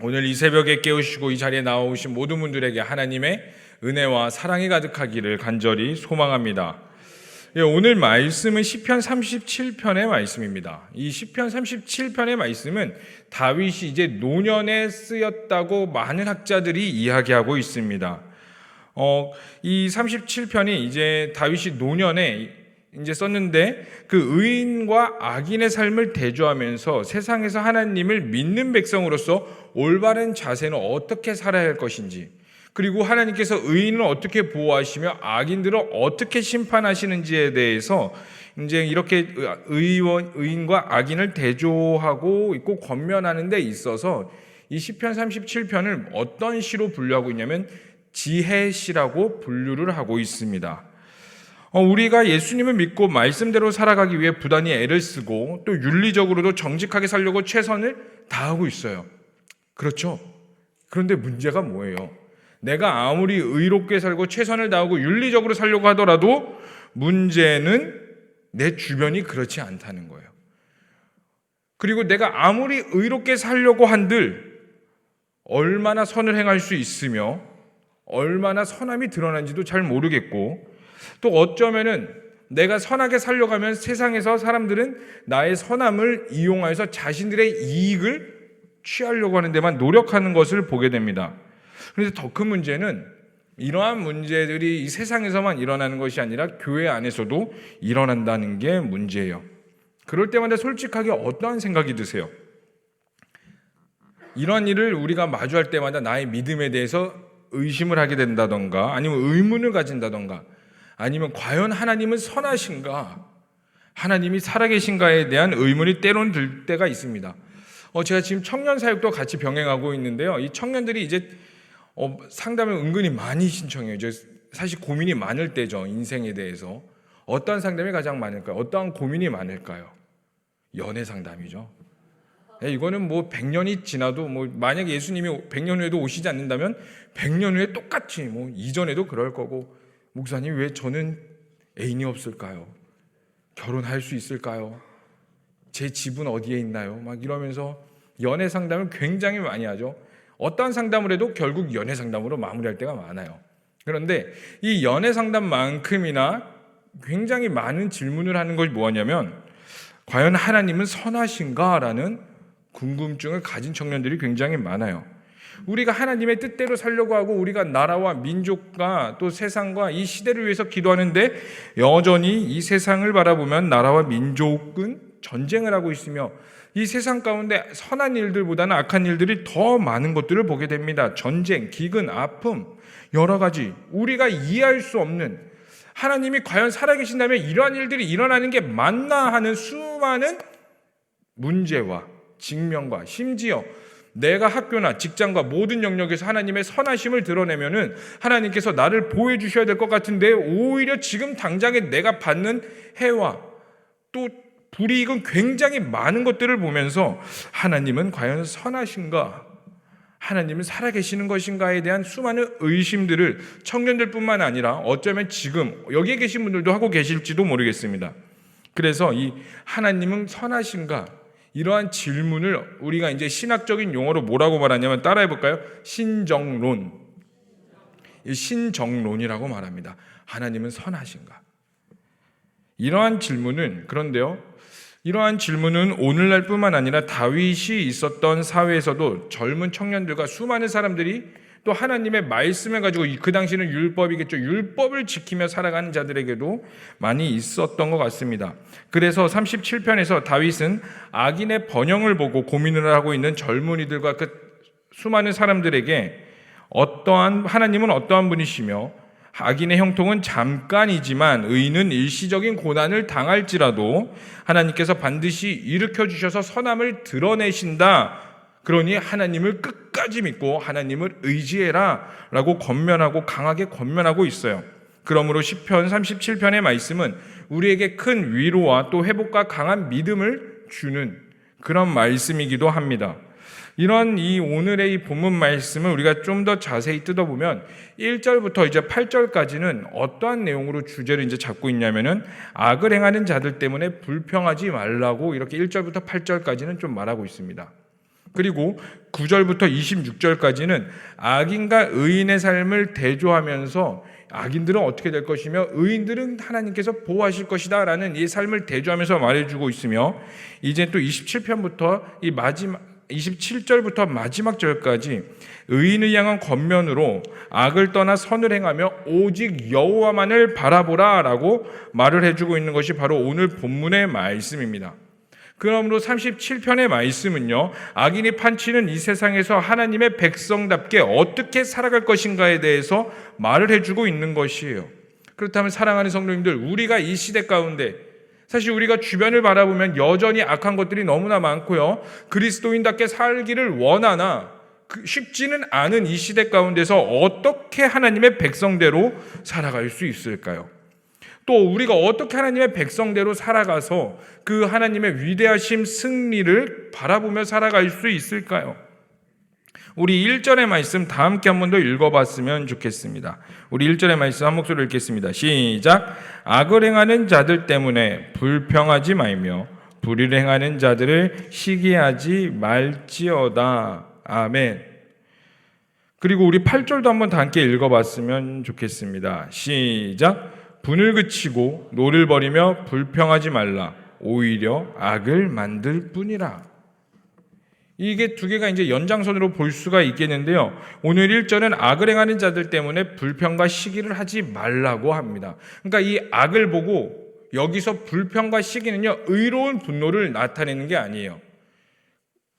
오늘 이 새벽에 깨우시고 이 자리에 나오신 모든 분들에게 하나님의 은혜와 사랑이 가득하기를 간절히 소망합니다. 오늘 말씀은 시편 37편의 말씀입니다. 이 시편 37편의 말씀은 다윗이 이제 노년에 쓰였다고 많은 학자들이 이야기하고 있습니다. 이 37편이 이제 다윗이 노년에 이제 썼는데 그 의인과 악인의 삶을 대조하면서 세상에서 하나님을 믿는 백성으로서 올바른 자세는 어떻게 살아야 할 것인지, 그리고 하나님께서 의인을 어떻게 보호하시며 악인들을 어떻게 심판하시는지에 대해서 이제 이렇게 의인과 악인을 대조하고 있고 권면하는 데 있어서 이 시편 37편을 어떤 시로 분류하고 있냐면 지혜시라고 분류를 하고 있습니다. 우리가 예수님을 믿고 말씀대로 살아가기 위해 부단히 애를 쓰고 또 윤리적으로도 정직하게 살려고 최선을 다하고 있어요. 그렇죠? 그런데 문제가 뭐예요? 내가 아무리 의롭게 살고 최선을 다하고 윤리적으로 살려고 하더라도 문제는 내 주변이 그렇지 않다는 거예요. 그리고 내가 아무리 의롭게 살려고 한들 얼마나 선을 행할 수 있으며 얼마나 선함이 드러난지도 잘 모르겠고, 또 어쩌면은 내가 선하게 살려가면 세상에서 사람들은 나의 선함을 이용해서 자신들의 이익을 취하려고 하는 데만 노력하는 것을 보게 됩니다. 그런데 더 큰 문제는 이러한 문제들이 이 세상에서만 일어나는 것이 아니라 교회 안에서도 일어난다는 게 문제예요. 그럴 때마다 솔직하게 어떠한 생각이 드세요? 이런 일을 우리가 마주할 때마다 나의 믿음에 대해서 의심을 하게 된다던가 아니면 의문을 가진다던가 아니면 과연 하나님은 선하신가? 하나님이 살아계신가에 대한 의문이 때론 들 때가 있습니다. 제가 지금 청년 사역도 같이 병행하고 있는데요. 이 청년들이 이제 상담을 은근히 많이 신청해요. 사실 고민이 많을 때죠. 인생에 대해서. 어떤 상담이 가장 많을까요? 어떠한 고민이 많을까요? 연애 상담이죠. 이거는 뭐 100년이 지나도 만약에 예수님이 100년 후에도 오시지 않는다면 100년 후에 똑같이 이전에도 그럴 거고, 목사님 왜 저는 애인이 없을까요? 결혼할 수 있을까요? 제 집은 어디에 있나요? 막 이러면서 연애 상담을 굉장히 많이 하죠. 어떤 상담을 해도 결국 연애 상담으로 마무리할 때가 많아요. 그런데 이 연애 상담만큼이나 굉장히 많은 질문을 하는 것이 뭐냐면 과연 하나님은 선하신가라는 궁금증을 가진 청년들이 굉장히 많아요. 우리가 하나님의 뜻대로 살려고 하고 우리가 나라와 민족과 또 세상과 이 시대를 위해서 기도하는데 여전히 이 세상을 바라보면 나라와 민족은 전쟁을 하고 있으며 이 세상 가운데 선한 일들보다는 악한 일들이 더 많은 것들을 보게 됩니다. 전쟁, 기근, 아픔, 여러 가지 우리가 이해할 수 없는, 하나님이 과연 살아계신다면 이러한 일들이 일어나는 게 맞나 하는 수많은 문제와 직면과 심지어 내가 학교나 직장과 모든 영역에서 하나님의 선하심을 드러내면은 하나님께서 나를 보호해 주셔야 될 것 같은데 오히려 지금 당장에 내가 받는 해와 또 불이익은 굉장히 많은 것들을 보면서 하나님은 과연 선하신가? 하나님은 살아계시는 것인가에 대한 수많은 의심들을 청년들뿐만 아니라 어쩌면 지금 여기에 계신 분들도 하고 계실지도 모르겠습니다. 그래서 이 하나님은 선하신가? 이러한 질문을 우리가 이제 신학적인 용어로 뭐라고 말하냐면 따라해 볼까요? 신정론. 신정론이라고 말합니다. 하나님은 선하신가? 이러한 질문은, 그런데요, 이러한 질문은 오늘날뿐만 아니라 다윗이 있었던 사회에서도 젊은 청년들과 수많은 사람들이 또 하나님의 말씀을 가지고 그 당시는 율법이겠죠. 율법을 지키며 살아가는 자들에게도 많이 있었던 것 같습니다. 그래서 37편에서 다윗은 악인의 번영을 보고 고민을 하고 있는 젊은이들과 그 수많은 사람들에게 하나님은 어떠한 분이시며 악인의 형통은 잠깐이지만 의인은 일시적인 고난을 당할지라도 하나님께서 반드시 일으켜 주셔서 선함을 드러내신다. 그러니 하나님을 끝까지 믿고 하나님을 의지해라 라고 강하게 권면하고 있어요. 그러므로 시편 37편의 말씀은 우리에게 큰 위로와 또 회복과 강한 믿음을 주는 그런 말씀이기도 합니다. 이런 오늘의 이 본문 말씀을 우리가 좀 더 자세히 뜯어보면 1절부터 이제 8절까지는 어떠한 내용으로 주제를 이제 잡고 있냐면은 악을 행하는 자들 때문에 불평하지 말라고 이렇게 1절부터 8절까지는 좀 말하고 있습니다. 그리고 9절부터 26절까지는 악인과 의인의 삶을 대조하면서 악인들은 어떻게 될 것이며 의인들은 하나님께서 보호하실 것이다 라는 이 삶을 대조하면서 말해주고 있으며, 이제 또 27편부터 이 마지막 27절부터 마지막 절까지 의인을 향한 권면으로 악을 떠나 선을 행하며 오직 여호와만을 바라보라 라고 말을 해주고 있는 것이 바로 오늘 본문의 말씀입니다. 그러므로 37편의 말씀은요, 악인이 판치는 이 세상에서 하나님의 백성답게 어떻게 살아갈 것인가에 대해서 말을 해주고 있는 것이에요. 그렇다면 사랑하는 성도님들, 우리가 이 시대 가운데 사실 우리가 주변을 바라보면 여전히 악한 것들이 너무나 많고요, 그리스도인답게 살기를 원하나 쉽지는 않은 이 시대 가운데서 어떻게 하나님의 백성대로 살아갈 수 있을까요? 또 우리가 어떻게 하나님의 백성대로 살아가서 그 하나님의 위대하심 승리를 바라보며 살아갈 수 있을까요? 우리 1절의 말씀 다 함께 한 번 더 읽어봤으면 좋겠습니다. 우리 1절의 말씀 한 목소리로 읽겠습니다. 시작. 악을 행하는 자들 때문에 불평하지 말며 불의를 행하는 자들을 시기하지 말지어다. 아멘. 그리고 우리 8절도 한 번 다 함께 읽어봤으면 좋겠습니다. 시작. 분을 그치고 노를 버리며 불평하지 말라. 오히려 악을 만들 뿐이라. 이게 두 개가 이제 연장선으로 볼 수가 있겠는데요. 오늘 1절은 악을 행하는 자들 때문에 불평과 시기를 하지 말라고 합니다. 그러니까 이 악을 보고 여기서 불평과 시기는요, 의로운 분노를 나타내는 게 아니에요.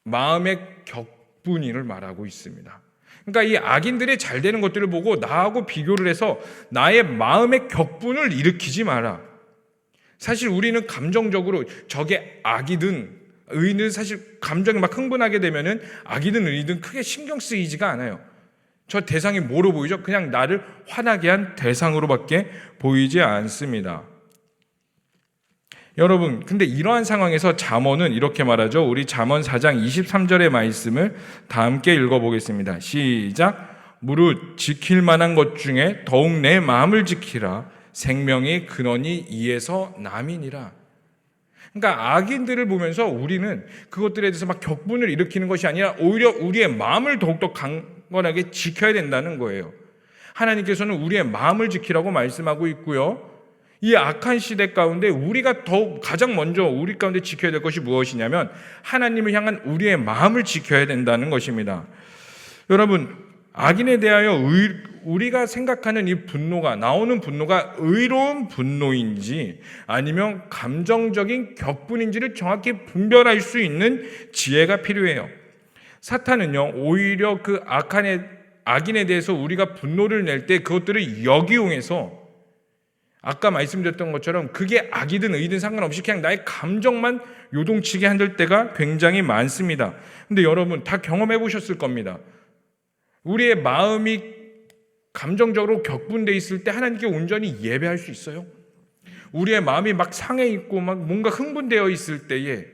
마음의 격분을 말하고 있습니다. 그러니까 이 악인들이 잘 되는 것들을 보고 나하고 비교를 해서 나의 마음의 격분을 일으키지 마라. 사실 우리는 감정적으로 저게 악이든 의인은 사실 감정이 막 흥분하게 되면은 악이든 의이든 크게 신경 쓰이지가 않아요. 저 대상이 뭐로 보이죠? 그냥 나를 화나게 한 대상으로밖에 보이지 않습니다. 여러분, 근데 이러한 상황에서 잠언은 이렇게 말하죠. 우리 잠언 4장 23절의 말씀을 다 함께 읽어보겠습니다. 시작. 무릇 지킬 만한 것 중에 더욱 내 마음을 지키라. 생명의 근원이 이에서 남이니라. 그러니까 악인들을 보면서 우리는 그것들에 대해서 막 격분을 일으키는 것이 아니라 오히려 우리의 마음을 더욱더 강건하게 지켜야 된다는 거예요. 하나님께서는 우리의 마음을 지키라고 말씀하고 있고요, 이 악한 시대 가운데 우리가 가장 먼저 우리 가운데 지켜야 될 것이 무엇이냐면 하나님을 향한 우리의 마음을 지켜야 된다는 것입니다. 여러분, 악인에 대하여 우리가 생각하는 이 분노가, 나오는 분노가 의로운 분노인지 아니면 감정적인 격분인지를 정확히 분별할 수 있는 지혜가 필요해요. 사탄은요, 오히려 그 악인에 대해서 우리가 분노를 낼 때 그것들을 역이용해서 아까 말씀드렸던 것처럼 그게 악이든 의든 상관없이 그냥 나의 감정만 요동치게 한들 때가 굉장히 많습니다. 근데 여러분 다 경험해 보셨을 겁니다. 우리의 마음이 감정적으로 격분돼 있을 때 하나님께 온전히 예배할 수 있어요? 우리의 마음이 막 상해 있고 막 뭔가 흥분되어 있을 때에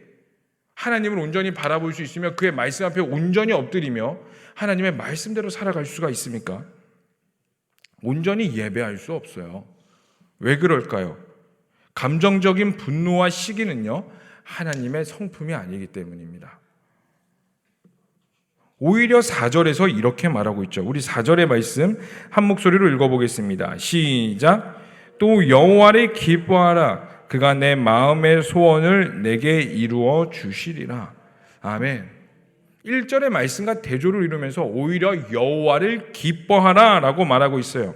하나님을 온전히 바라볼 수 있으며 그의 말씀 앞에 온전히 엎드리며 하나님의 말씀대로 살아갈 수가 있습니까? 온전히 예배할 수 없어요. 왜 그럴까요? 감정적인 분노와 시기는요, 하나님의 성품이 아니기 때문입니다. 오히려 4절에서 이렇게 말하고 있죠. 우리 4절의 말씀 한 목소리로 읽어보겠습니다. 시작. 또 여호와를 기뻐하라. 그가 내 마음의 소원을 내게 이루어 주시리라. 아멘. 1절의 말씀과 대조를 이루면서 오히려 여호와를 기뻐하라 라고 말하고 있어요.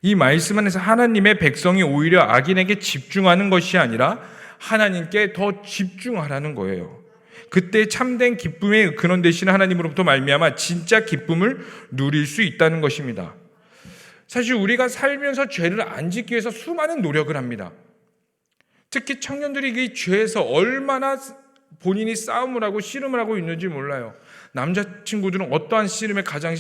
이 말씀 안에서 하나님의 백성이 오히려 악인에게 집중하는 것이 아니라 하나님께 더 집중하라는 거예요. 그때 참된 기쁨의 근원 되시는 하나님으로부터 말미암아 진짜 기쁨을 누릴 수 있다는 것입니다. 사실 우리가 살면서 죄를 안 짓기 위해서 수많은 노력을 합니다. 특히 청년들이 이 죄에서 얼마나 본인이 싸움을 하고 씨름을 하고 있는지 몰라요. 남자친구들은 어떠한 씨름에 가장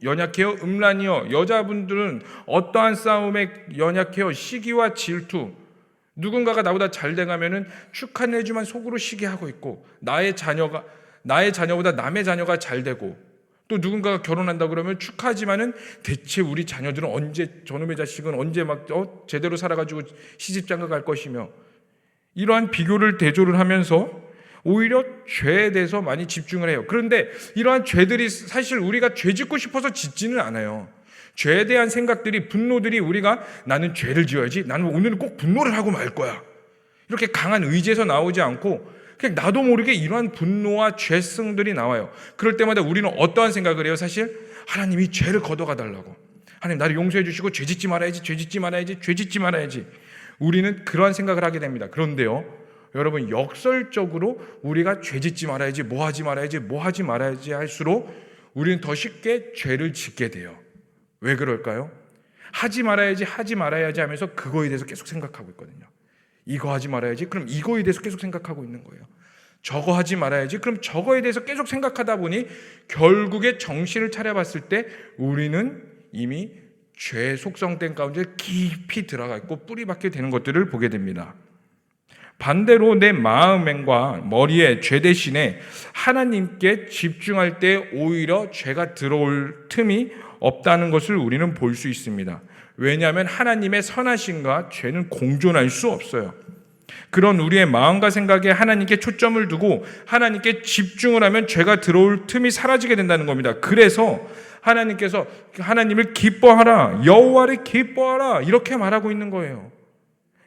연약해요? 음란이요. 여자분들은 어떠한 싸움에 연약해요? 시기와 질투. 누군가가 나보다 잘 돼가면은 축하는 해주만 속으로 시기하고 있고, 나의 자녀보다 남의 자녀가 잘 되고, 또 누군가가 결혼한다 그러면 축하하지만은 대체 우리 자녀들은 언제, 저놈의 자식은 언제 제대로 살아가지고 시집장가 갈 것이며, 이러한 비교를 대조를 하면서 오히려 죄에 대해서 많이 집중을 해요. 그런데 이러한 죄들이 사실 우리가 죄 짓고 싶어서 짓지는 않아요. 죄에 대한 생각들이, 분노들이 우리가 나는 죄를 지어야지, 나는 오늘은 꼭 분노를 하고 말 거야, 이렇게 강한 의지에서 나오지 않고 그냥 나도 모르게 이러한 분노와 죄성들이 나와요. 그럴 때마다 우리는 어떠한 생각을 해요? 사실 하나님이 죄를 걷어가 달라고, 하나님 나를 용서해 주시고 죄 짓지 말아야지, 죄 짓지 말아야지, 죄 짓지 말아야지. 우리는 그러한 생각을 하게 됩니다. 그런데요, 여러분, 역설적으로 우리가 죄 짓지 말아야지, 뭐 하지 말아야지, 뭐 하지 말아야지 할수록 우리는 더 쉽게 죄를 짓게 돼요. 왜 그럴까요? 하지 말아야지, 하지 말아야지 하면서 그거에 대해서 계속 생각하고 있거든요. 이거 하지 말아야지, 그럼 이거에 대해서 계속 생각하고 있는 거예요. 저거 하지 말아야지, 그럼 저거에 대해서 계속 생각하다 보니 결국에 정신을 차려봤을 때 우리는 이미 죄의 속성된 가운데 깊이 들어가 있고 뿌리박게 되는 것들을 보게 됩니다. 반대로 내 마음과 머리에 죄 대신에 하나님께 집중할 때 오히려 죄가 들어올 틈이 없다는 것을 우리는 볼 수 있습니다. 왜냐하면 하나님의 선하심과 죄는 공존할 수 없어요. 그런 우리의 마음과 생각에 하나님께 초점을 두고 하나님께 집중을 하면 죄가 들어올 틈이 사라지게 된다는 겁니다. 그래서 하나님께서 하나님을 기뻐하라, 여호와를 기뻐하라, 이렇게 말하고 있는 거예요.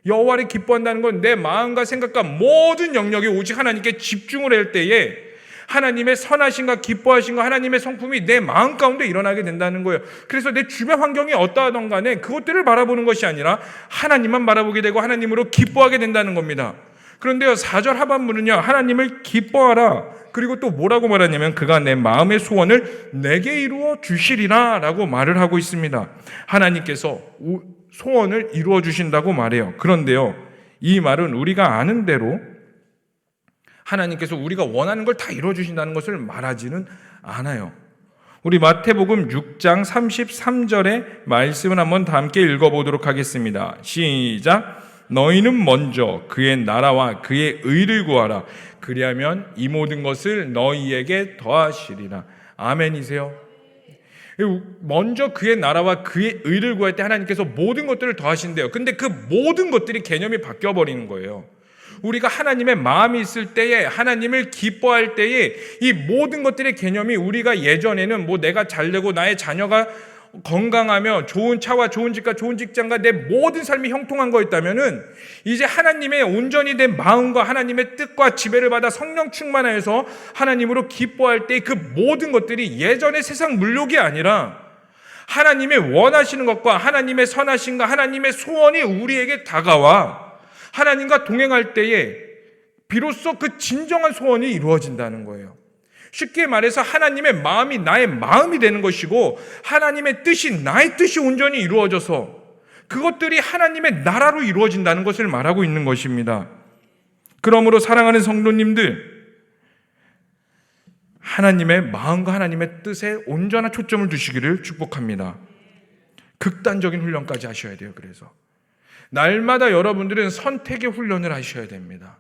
여호와를 기뻐한다는 건 내 마음과 생각과 모든 영역에 오직 하나님께 집중을 할 때에 하나님의 선하심과 기뻐하심과 하나님의 성품이 내 마음 가운데 일어나게 된다는 거예요. 그래서 내 주변 환경이 어떠하든 간에 그것들을 바라보는 것이 아니라 하나님만 바라보게 되고 하나님으로 기뻐하게 된다는 겁니다. 그런데요, 4절 하반부는요, 하나님을 기뻐하라, 그리고 또 뭐라고 말하냐면 그가 내 마음의 소원을 내게 이루어 주시리라 라고 말을 하고 있습니다. 하나님께서 소원을 이루어 주신다고 말해요. 그런데요, 이 말은 우리가 아는 대로 하나님께서 우리가 원하는 걸 다 이루어 주신다는 것을 말하지는 않아요. 우리 마태복음 6장 33절의 말씀을 한번 다 함께 읽어보도록 하겠습니다. 시작. 너희는 먼저 그의 나라와 그의 의를 구하라. 그리하면 이 모든 것을 너희에게 더하시리라. 아멘이세요? 먼저 그의 나라와 그의 의를 구할 때 하나님께서 모든 것들을 더하신대요. 근데 그 모든 것들이 개념이 바뀌어버리는 거예요. 우리가 하나님의 마음이 있을 때에, 하나님을 기뻐할 때에 이 모든 것들의 개념이, 우리가 예전에는 뭐 내가 잘되고 나의 자녀가 건강하며 좋은 차와 좋은 집과 좋은 직장과 내 모든 삶이 형통한 거였다면은 이제 하나님의 온전히 된 마음과 하나님의 뜻과 지배를 받아 성령 충만하여서 하나님으로 기뻐할 때 그 모든 것들이 예전의 세상 물욕이 아니라 하나님의 원하시는 것과 하나님의 선하심과 하나님의 소원이 우리에게 다가와 하나님과 동행할 때에 비로소 그 진정한 소원이 이루어진다는 거예요. 쉽게 말해서 하나님의 마음이 나의 마음이 되는 것이고 하나님의 뜻이 나의 뜻이 온전히 이루어져서 그것들이 하나님의 나라로 이루어진다는 것을 말하고 있는 것입니다. 그러므로 사랑하는 성도님들, 하나님의 마음과 하나님의 뜻에 온전한 초점을 두시기를 축복합니다. 극단적인 훈련까지 하셔야 돼요. 그래서 날마다 여러분들은 선택의 훈련을 하셔야 됩니다.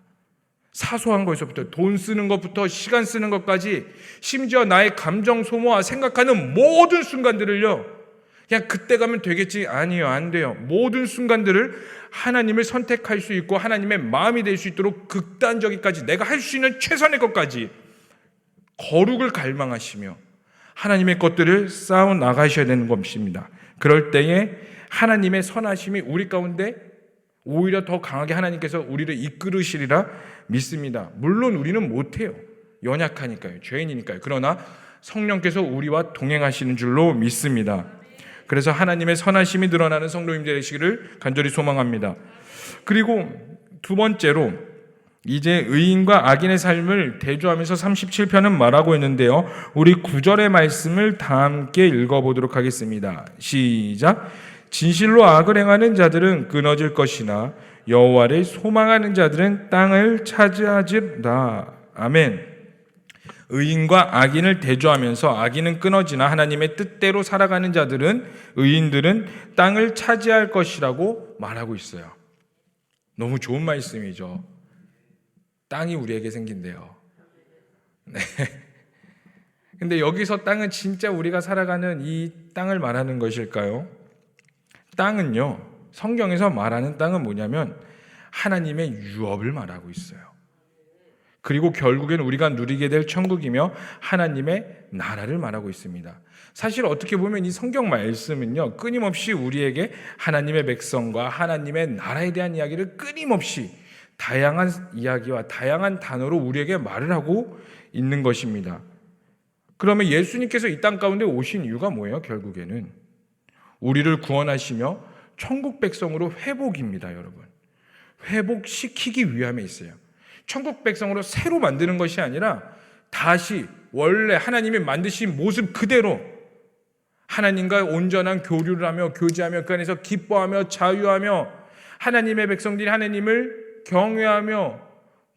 사소한 것에서부터 돈 쓰는 것부터 시간 쓰는 것까지, 심지어 나의 감정 소모와 생각하는 모든 순간들을요, 그냥 그때 가면 되겠지, 아니요, 안 돼요. 모든 순간들을 하나님을 선택할 수 있고 하나님의 마음이 될 수 있도록 극단적이까지 내가 할 수 있는 최선의 것까지 거룩을 갈망하시며 하나님의 것들을 쌓아 나가셔야 되는 것입니다. 그럴 때에 하나님의 선하심이 우리 가운데 오히려 더 강하게 하나님께서 우리를 이끌으시리라 믿습니다. 물론 우리는 못해요. 연약하니까요. 죄인이니까요. 그러나 성령께서 우리와 동행하시는 줄로 믿습니다. 그래서 하나님의 선하심이 드러나는 성도님들 되시기를 간절히 소망합니다. 그리고 두 번째로 이제 의인과 악인의 삶을 대조하면서 37편은 말하고 있는데요. 우리 9절의 말씀을 다 함께 읽어보도록 하겠습니다. 시작. 진실로 악을 행하는 자들은 끊어질 것이나 여호와를 소망하는 자들은 땅을 차지하리라. 아멘. 의인과 악인을 대조하면서 악인은 끊어지나 하나님의 뜻대로 살아가는 자들은, 의인들은 땅을 차지할 것이라고 말하고 있어요. 너무 좋은 말씀이죠. 땅이 우리에게 생긴대요. 네. 근데 여기서 땅은 진짜 우리가 살아가는 이 땅을 말하는 것일까요? 땅은요, 성경에서 말하는 땅은 뭐냐면 하나님의 유업을 말하고 있어요. 그리고 결국엔 우리가 누리게 될 천국이며 하나님의 나라를 말하고 있습니다. 사실 어떻게 보면 이 성경 말씀은요, 끊임없이 우리에게 하나님의 백성과 하나님의 나라에 대한 이야기를 끊임없이 다양한 이야기와 다양한 단어로 우리에게 말을 하고 있는 것입니다. 그러면 예수님께서 이 땅 가운데 오신 이유가 뭐예요? 결국에는 우리를 구원하시며 천국 백성으로 회복입니다, 여러분. 회복시키기 위함에 있어요. 천국 백성으로 새로 만드는 것이 아니라 다시 원래 하나님이 만드신 모습 그대로 하나님과 온전한 교류를 하며 교제하며 그 안에서 기뻐하며 자유하며 하나님의 백성들이 하나님을 경외하며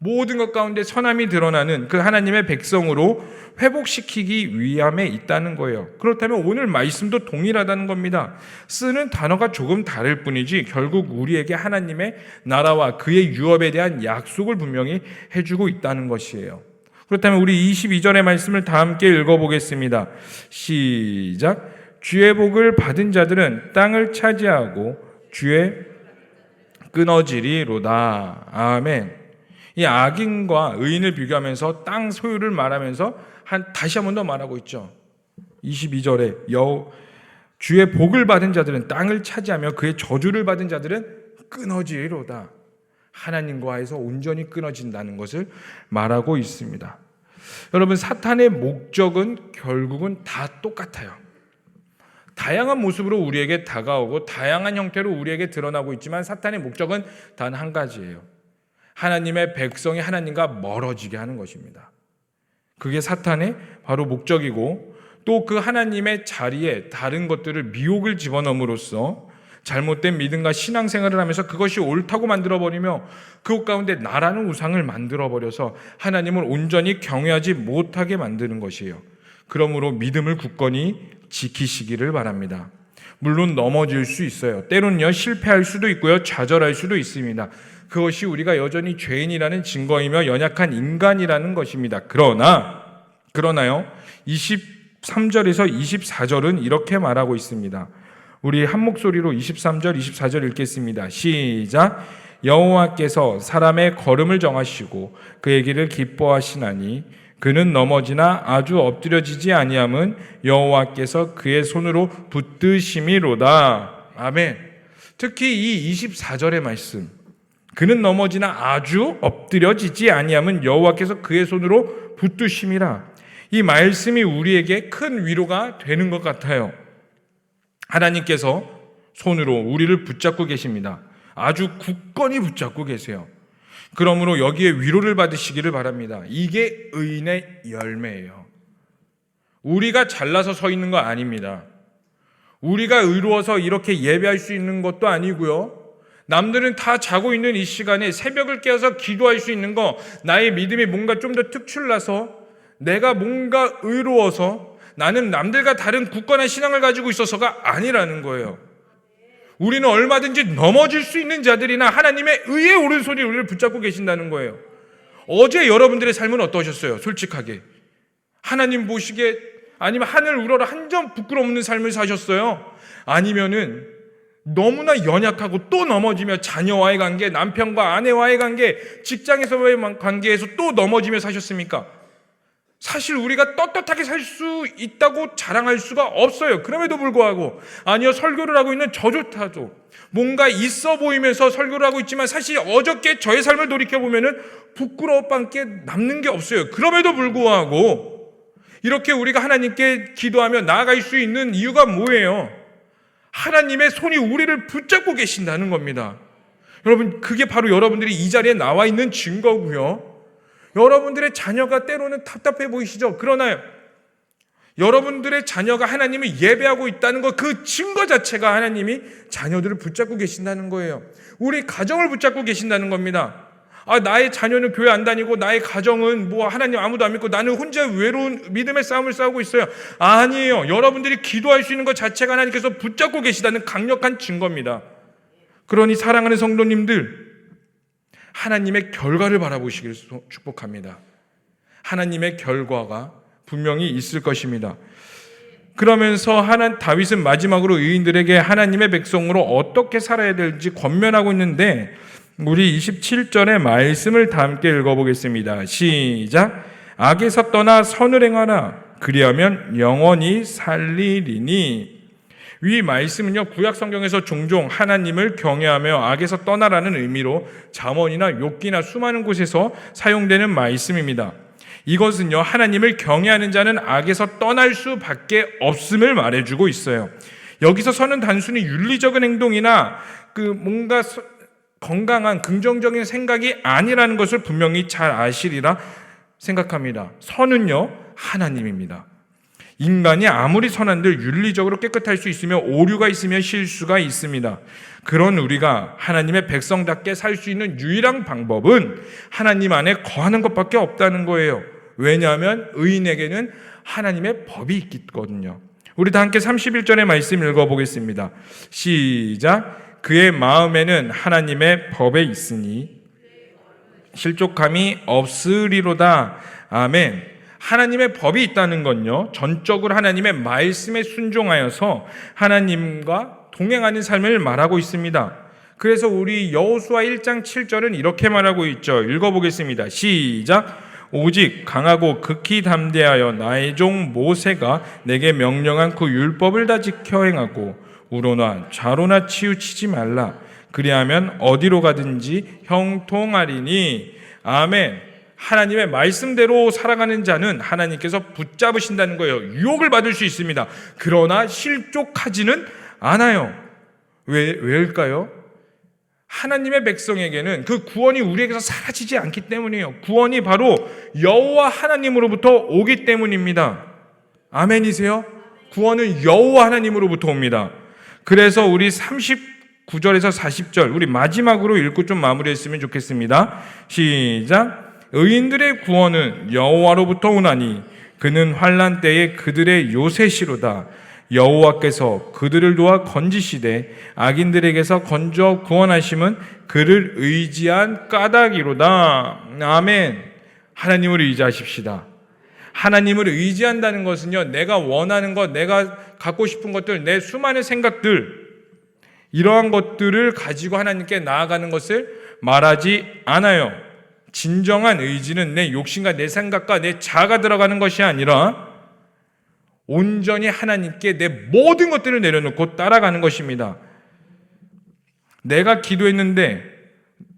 모든 것 가운데 선함이 드러나는 그 하나님의 백성으로 회복시키기 위함에 있다는 거예요. 그렇다면 오늘 말씀도 동일하다는 겁니다. 쓰는 단어가 조금 다를 뿐이지 결국 우리에게 하나님의 나라와 그의 유업에 대한 약속을 분명히 해주고 있다는 것이에요. 그렇다면 우리 22절의 말씀을 다 함께 읽어보겠습니다. 시작. 주의 복을 받은 자들은 땅을 차지하고 주의 끊어지리로다. 아멘. 이 악인과 의인을 비교하면서 땅 소유를 말하면서 다시 한 번 더 말하고 있죠. 22절에 주의 복을 받은 자들은 땅을 차지하며 그의 저주를 받은 자들은 끊어지리로다. 하나님과에서 온전히 끊어진다는 것을 말하고 있습니다. 여러분, 사탄의 목적은 결국은 다 똑같아요. 다양한 모습으로 우리에게 다가오고 다양한 형태로 우리에게 드러나고 있지만 사탄의 목적은 단 한 가지예요. 하나님의 백성이 하나님과 멀어지게 하는 것입니다. 그게 사탄의 바로 목적이고 또 그 하나님의 자리에 다른 것들을 미혹을 집어넣음으로써 잘못된 믿음과 신앙생활을 하면서 그것이 옳다고 만들어버리며 그것 가운데 나라는 우상을 만들어버려서 하나님을 온전히 경외하지 못하게 만드는 것이에요. 그러므로 믿음을 굳건히 지키시기를 바랍니다. 물론 넘어질 수 있어요. 때로는요, 실패할 수도 있고요, 좌절할 수도 있습니다. 그것이 우리가 여전히 죄인이라는 증거이며 연약한 인간이라는 것입니다. 그러나요, 23절에서 24절은 이렇게 말하고 있습니다. 우리 한 목소리로 23절, 24절 읽겠습니다. 시작. 여호와께서 사람의 걸음을 정하시고 그의 길을 기뻐하시나니 그는 넘어지나 아주 엎드려지지 아니함은 여호와께서 그의 손으로 붙드심이로다. 아멘. 특히 이 24절의 말씀, 그는 넘어지나 아주 엎드려지지 아니함은 여호와께서 그의 손으로 붙드심이라. 이 말씀이 우리에게 큰 위로가 되는 것 같아요. 하나님께서 손으로 우리를 붙잡고 계십니다. 아주 굳건히 붙잡고 계세요. 그러므로 여기에 위로를 받으시기를 바랍니다. 이게 의인의 열매예요. 우리가 잘나서 서 있는 거 아닙니다. 우리가 의로워서 이렇게 예배할 수 있는 것도 아니고요. 남들은 다 자고 있는 이 시간에 새벽을 깨어서 기도할 수 있는 거, 나의 믿음이 뭔가 좀 더 특출나서 내가 뭔가 의로워서 나는 남들과 다른 굳건한 신앙을 가지고 있어서가 아니라는 거예요. 우리는 얼마든지 넘어질 수 있는 자들이나 하나님의 의의 오른손이 우리를 붙잡고 계신다는 거예요. 어제 여러분들의 삶은 어떠셨어요? 솔직하게. 하나님 보시기에 아니면 하늘 우러러 한 점 부끄럼 없는 삶을 사셨어요? 아니면은 너무나 연약하고 또 넘어지며 자녀와의 관계, 남편과 아내와의 관계, 직장에서의 관계에서 또 넘어지며 사셨습니까? 사실 우리가 떳떳하게 살 수 있다고 자랑할 수가 없어요. 그럼에도 불구하고 아니요, 설교를 하고 있는 저조차도 뭔가 있어 보이면서 설교를 하고 있지만 사실 어저께 저의 삶을 돌이켜보면 부끄러울 밖에 남는 게 없어요. 그럼에도 불구하고 이렇게 우리가 하나님께 기도하며 나아갈 수 있는 이유가 뭐예요? 하나님의 손이 우리를 붙잡고 계신다는 겁니다. 여러분, 그게 바로 여러분들이 이 자리에 나와 있는 증거고요. 여러분들의 자녀가 때로는 답답해 보이시죠? 그러나 여러분들의 자녀가 하나님을 예배하고 있다는 것, 그 증거 자체가 하나님이 자녀들을 붙잡고 계신다는 거예요. 우리 가정을 붙잡고 계신다는 겁니다. 나의 자녀는 교회 안 다니고 나의 가정은 하나님 아무도 안 믿고 나는 혼자 외로운 믿음의 싸움을 싸우고 있어요. 아니에요. 여러분들이 기도할 수 있는 것 자체가 하나님께서 붙잡고 계시다는 강력한 증거입니다. 그러니 사랑하는 성도님들, 하나님의 결과를 바라보시길 축복합니다. 하나님의 결과가 분명히 있을 것입니다. 그러면서 다윗은 마지막으로 의인들에게 하나님의 백성으로 어떻게 살아야 될지 권면하고 있는데 우리 27절의 말씀을 다 함께 읽어보겠습니다. 시작. 악에서 떠나 선을 행하라. 그리하면 영원히 살리리니. 이 말씀은요, 구약 성경에서 종종 하나님을 경외하며 악에서 떠나라는 의미로 잠언이나 욥기나 수많은 곳에서 사용되는 말씀입니다. 이것은요, 하나님을 경외하는 자는 악에서 떠날 수밖에 없음을 말해주고 있어요. 여기서 선은 단순히 윤리적인 행동이나 뭔가 건강한 긍정적인 생각이 아니라는 것을 분명히 잘 아시리라 생각합니다. 선은요, 하나님입니다. 인간이 아무리 선한들 윤리적으로 깨끗할 수 있으며 오류가 있으며 실수가 있습니다. 그런 우리가 하나님의 백성답게 살 수 있는 유일한 방법은 하나님 안에 거하는 것밖에 없다는 거예요. 왜냐하면 의인에게는 하나님의 법이 있거든요. 우리 다 함께 31절의 말씀 읽어보겠습니다. 시작. 그의 마음에는 하나님의 법에 있으니 실족함이 없으리로다. 아멘. 하나님의 법이 있다는 건요, 전적으로 하나님의 말씀에 순종하여서 하나님과 동행하는 삶을 말하고 있습니다. 그래서 우리 여호수아 1장 7절은 이렇게 말하고 있죠. 읽어보겠습니다. 시작. 오직 강하고 극히 담대하여 나의 종 모세가 내게 명령한 그 율법을 다 지켜 행하고 우로나 좌로나 치우치지 말라. 그리하면 어디로 가든지 형통하리니. 아멘. 하나님의 말씀대로 살아가는 자는 하나님께서 붙잡으신다는 거예요. 유혹을 받을 수 있습니다. 그러나 실족하지는 않아요. 왜일까요? 하나님의 백성에게는 그 구원이 우리에게서 사라지지 않기 때문이에요. 구원이 바로 여호와 하나님으로부터 오기 때문입니다. 아멘이세요? 구원은 여호와 하나님으로부터 옵니다. 그래서 우리 39절에서 40절 우리 마지막으로 읽고 좀 마무리했으면 좋겠습니다. 시작. 의인들의 구원은 여호와로부터 오나니 그는 환난 때에 그들의 요새시로다. 여호와께서 그들을 도와 건지시되 악인들에게서 건져 구원하심은 그를 의지한 까닭이로다. 아멘. 하나님을 의지하십시다. 하나님을 의지한다는 것은요, 내가 원하는 것, 내가 갖고 싶은 것들, 내 수많은 생각들, 이러한 것들을 가지고 하나님께 나아가는 것을 말하지 않아요. 진정한 의지는 내 욕심과 내 생각과 내 자아가 들어가는 것이 아니라 온전히 하나님께 내 모든 것들을 내려놓고 따라가는 것입니다. 내가 기도했는데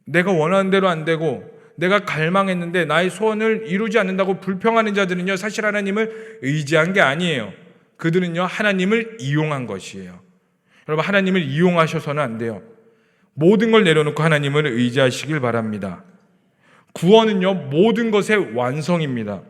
내가 원하는 대로 안 되고 내가 갈망했는데 나의 소원을 이루지 않는다고 불평하는 자들은요, 사실 하나님을 의지한 게 아니에요. 그들은요, 하나님을 이용한 것이에요. 여러분, 하나님을 이용하셔서는 안 돼요. 모든 걸 내려놓고 하나님을 의지하시길 바랍니다. 구원은요, 모든 것의 완성입니다.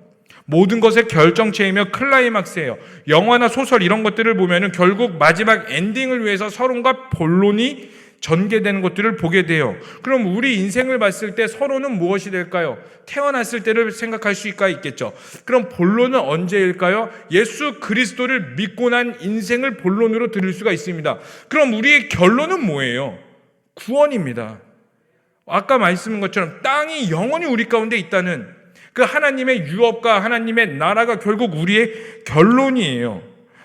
모든 것의 결정체이며 클라이막스예요. 영화나 소설 이런 것들을 보면은 결국 마지막 엔딩을 위해서 서론과 본론이 전개되는 것들을 보게 돼요. 그럼 우리 인생을 봤을 때 서론은 무엇이 될까요? 태어났을 때를 생각할 수가 있겠죠. 그럼 본론은 언제일까요? 예수 그리스도를 믿고 난 인생을 본론으로 들을 수가 있습니다. 그럼 우리의 결론은 뭐예요? 구원입니다. 아까 말씀한 것처럼 땅이 영원히 우리 가운데 있다는 그 하나님의 유업과 하나님의 나라가 결국 우리의 결론이에요.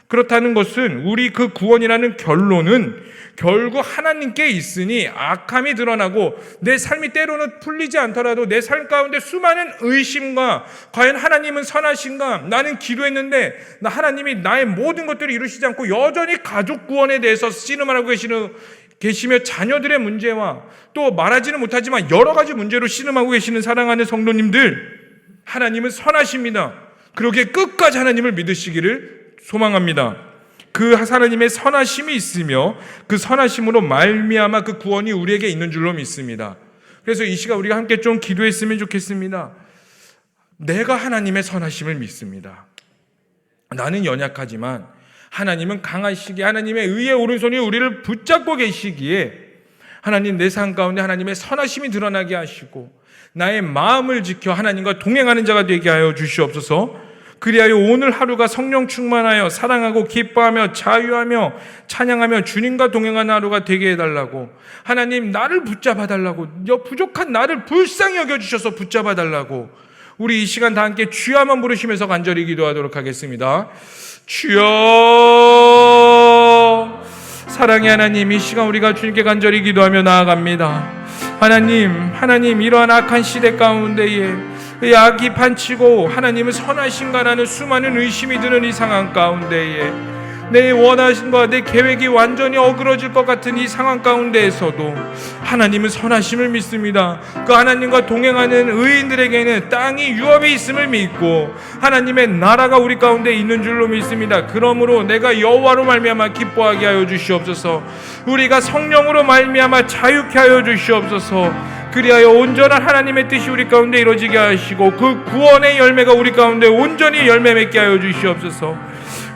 그렇다는 것은 우리 그 구원이라는 결론은 결국 하나님께 있으니 악함이 드러나고 내 삶이 때로는 풀리지 않더라도 내 삶 가운데 수많은 의심과 과연 하나님은 선하신가? 나는 기도했는데 하나님이 나의 모든 것들을 이루시지 않고 여전히 가족 구원에 대해서 씨름하고 계시며 자녀들의 문제와 또 말하지는 못하지만 여러 가지 문제로 씨름하고 계시는 사랑하는 성도님들, 하나님은 선하십니다. 그러기에 끝까지 하나님을 믿으시기를 소망합니다. 그 하나님의 선하심이 있으며 그 선하심으로 말미암아 그 구원이 우리에게 있는 줄로 믿습니다. 그래서 이 시간 우리가 함께 좀 기도했으면 좋겠습니다. 내가 하나님의 선하심을 믿습니다. 나는 연약하지만 하나님은 강하시기에 하나님의 의의 오른손이 우리를 붙잡고 계시기에 하나님 내 삶 가운데 하나님의 선하심이 드러나게 하시고 나의 마음을 지켜 하나님과 동행하는 자가 되게 하여 주시옵소서. 그리하여 오늘 하루가 성령 충만하여 사랑하고 기뻐하며 자유하며 찬양하며 주님과 동행하는 하루가 되게 해달라고, 하나님 나를 붙잡아 달라고, 부족한 나를 불쌍히 여겨주셔서 붙잡아 달라고 우리 이 시간 다 함께 주여 한번 부르시면서 간절히 기도하도록 하겠습니다. 주여, 사랑의 하나님, 이 시간 우리가 주님께 간절히 기도하며 나아갑니다. 하나님 이러한 악한 시대 가운데에 악이 판치고 하나님은 선하신가라는 수많은 의심이 드는 이 상황 가운데에 내 원하심과 내 계획이 완전히 어그러질 것 같은 이 상황 가운데에서도 하나님은 선하심을 믿습니다. 그 하나님과 동행하는 의인들에게는 땅이 유업이 있음을 믿고 하나님의 나라가 우리 가운데 있는 줄로 믿습니다. 그러므로 내가 여호와로 말미암아 기뻐하게 하여 주시옵소서. 우리가 성령으로 말미암아 자유케 하여 주시옵소서. 그리하여 온전한 하나님의 뜻이 우리 가운데 이루어지게 하시고 그 구원의 열매가 우리 가운데 온전히 열매 맺게 하여 주시옵소서.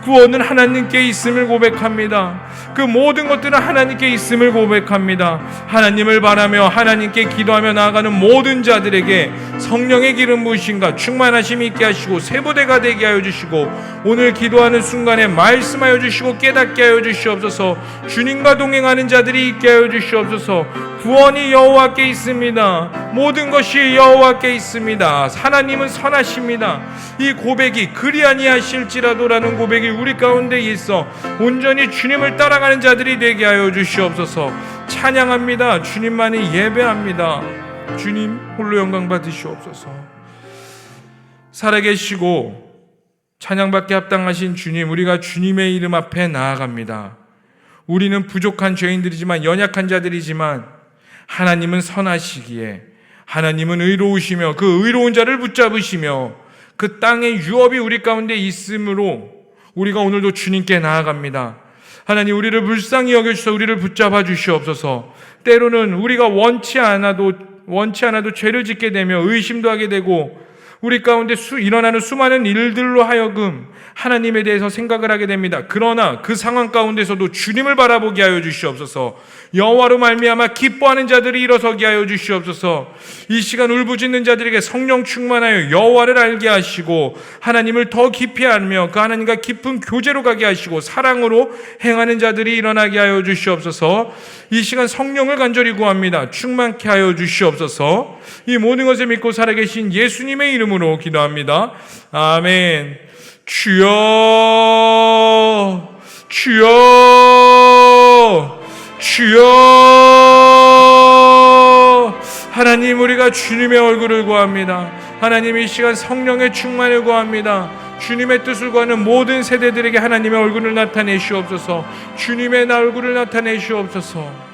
구원은 하나님께 있음을 고백합니다. 그 모든 것들은 하나님께 있음을 고백합니다. 하나님을 바라며 하나님께 기도하며 나아가는 모든 자들에게 성령의 기름 부으심과 충만하심이 있게 하시고 세부대가 되게 하여 주시고 오늘 기도하는 순간에 말씀하여 주시고 깨닫게 하여 주시옵소서. 주님과 동행하는 자들이 있게 하여 주시옵소서. 구원이 여호와께 있습니다. 모든 것이 여호와께 있습니다. 하나님은 선하십니다. 이 고백이 그리 아니하실지라도라는 고백이 우리 가운데 있어 온전히 주님을 따라가는 자들이 되게 하여 주시옵소서. 찬양합니다. 주님만이 예배합니다. 주님 홀로 영광 받으시옵소서. 살아계시고 찬양받게 합당하신 주님, 우리가 주님의 이름 앞에 나아갑니다. 우리는 부족한 죄인들이지만 연약한 자들이지만 하나님은 선하시기에 하나님은 의로우시며 그 의로운 자를 붙잡으시며 그 땅의 유업이 우리 가운데 있으므로 우리가 오늘도 주님께 나아갑니다. 하나님, 우리를 불쌍히 여겨주셔서 우리를 붙잡아 주시옵소서. 때로는 우리가 원치 않아도 죄를 짓게 되며 의심도 하게 되고 우리 가운데 일어나는 수많은 일들로 하여금 하나님에 대해서 생각을 하게 됩니다. 그러나 그 상황 가운데서도 주님을 바라보게 하여 주시옵소서. 여호와로 말미암아 기뻐하는 자들이 일어서게 하여 주시옵소서. 이 시간 울부짖는 자들에게 성령 충만하여 여호와를 알게 하시고 하나님을 더 깊이 알며 그 하나님과 깊은 교제로 가게 하시고 사랑으로 행하는 자들이 일어나게 하여 주시옵소서. 이 시간 성령을 간절히 구합니다. 충만케 하여 주시옵소서. 이 모든 것을 믿고 살아계신 예수님의 이름으로 기도합니다. 아멘. 주여, 주여, 주여. 하나님, 우리가 주님의 얼굴을 구합니다. 하나님, 이 시간 성령의 충만을 구합니다. 주님의 뜻을 구하는 모든 세대들에게 하나님의 얼굴을 나타내시옵소서. 주님의 얼굴을 나타내시옵소서.